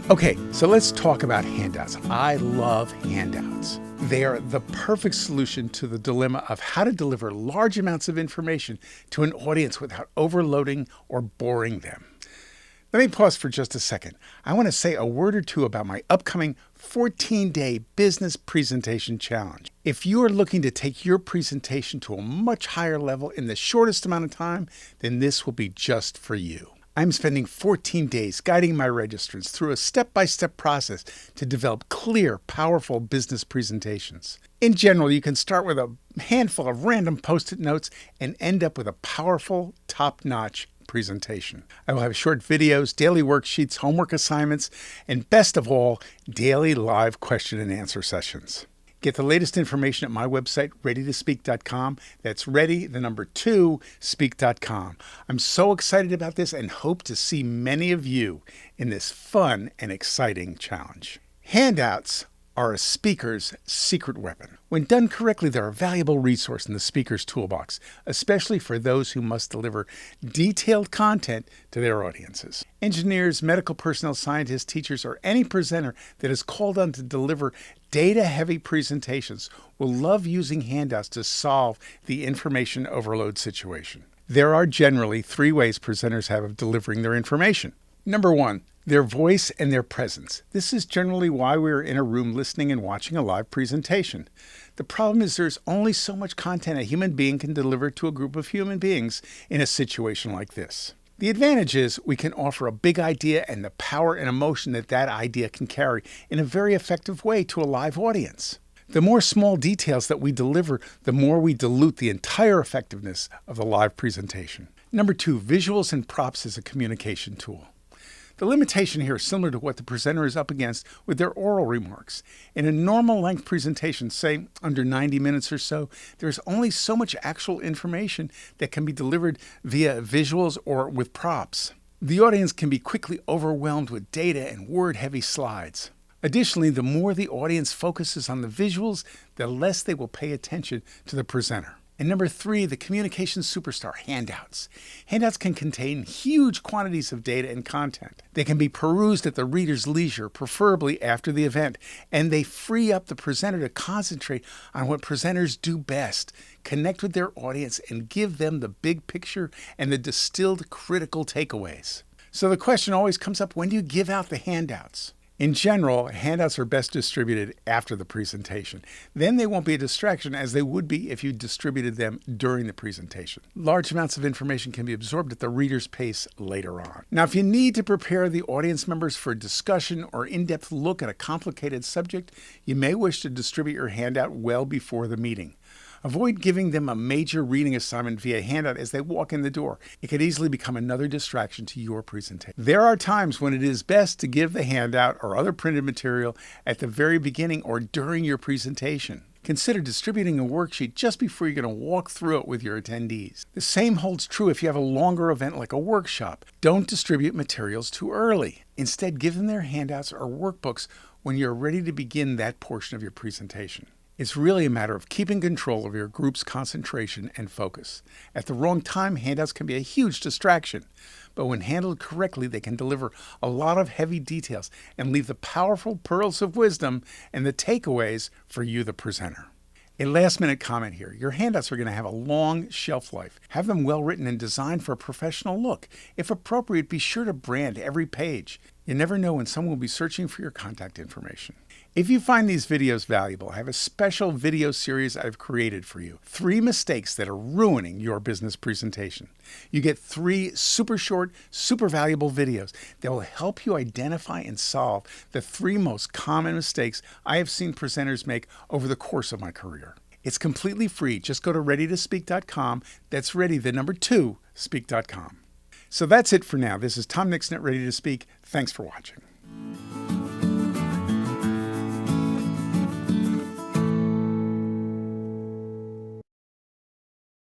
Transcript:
Okay, so let's talk about handouts. I love handouts. They are the perfect solution to the dilemma of how to deliver large amounts of information to an audience without overloading or boring them. Let me pause for just a second. I want to say a word or two about my upcoming 14-day business presentation challenge. If you are looking to take your presentation to a much higher level in the shortest amount of time, then this will be just for you. I'm spending 14 days guiding my registrants through a step-by-step process to develop clear, powerful business presentations. In general, you can start with a handful of random Post-it notes and end up with a powerful, top-notch presentation. I will have short videos, daily worksheets, homework assignments, and best of all, daily live question and answer sessions. Get the latest information at my website, readytospeak.com. That's speak.com. I'm so excited about this and hope to see many of you in this fun and exciting challenge. Handouts are a speaker's secret weapon. When done correctly, they're a valuable resource in the speaker's toolbox, especially for those who must deliver detailed content to their audiences. Engineers, medical personnel, scientists, teachers, or any presenter that is called on to deliver data-heavy presentations will love using handouts to solve the information overload situation. There are generally 3 ways presenters have of delivering their information. Number 1, their voice and their presence. This is generally why we're in a room listening and watching a live presentation. The problem is there's only so much content a human being can deliver to a group of human beings in a situation like this. The advantage is we can offer a big idea and the power and emotion that that idea can carry in a very effective way to a live audience. The more small details that we deliver, the more we dilute the entire effectiveness of the live presentation. Number 2, visuals and props as a communication tool. The limitation here is similar to what the presenter is up against with their oral remarks. In a normal length presentation, say under 90 minutes or so, there's only so much actual information that can be delivered via visuals or with props. The audience can be quickly overwhelmed with data and word-heavy slides. Additionally, the more the audience focuses on the visuals, the less they will pay attention to the presenter. And number 3, the communication superstar, handouts. Handouts can contain huge quantities of data and content. They can be perused at the reader's leisure, preferably after the event, and they free up the presenter to concentrate on what presenters do best, connect with their audience, and give them the big picture and the distilled critical takeaways. So the question always comes up, when do you give out the handouts? In general, handouts are best distributed after the presentation. Then they won't be a distraction as they would be if you distributed them during the presentation. Large amounts of information can be absorbed at the reader's pace later on. Now, if you need to prepare the audience members for a discussion or in-depth look at a complicated subject, you may wish to distribute your handout well before the meeting. Avoid giving them a major reading assignment via handout as they walk in the door. It could easily become another distraction to your presentation. There are times when it is best to give the handout or other printed material at the very beginning or during your presentation. Consider distributing a worksheet just before you're going to walk through it with your attendees. The same holds true if you have a longer event like a workshop. Don't distribute materials too early. Instead, give them their handouts or workbooks when you're ready to begin that portion of your presentation. It's really a matter of keeping control of your group's concentration and focus. At the wrong time, handouts can be a huge distraction, but when handled correctly, they can deliver a lot of heavy details and leave the powerful pearls of wisdom and the takeaways for you, the presenter. A last-minute comment here. Your handouts are going to have a long shelf life. Have them well written and designed for a professional look. If appropriate, be sure to brand every page. You never know when someone will be searching for your contact information. If you find these videos valuable, I have a special video series I've created for you. 3 mistakes that are ruining your business presentation. You get 3 super short, super valuable videos that will help you identify and solve the 3 most common mistakes I have seen presenters make over the course of my career. It's completely free. Just go to readytospeak.com. That's ready, the number 2, speak.com. So that's it for now. This is Tom Nixon at Ready to Speak. Thanks for watching.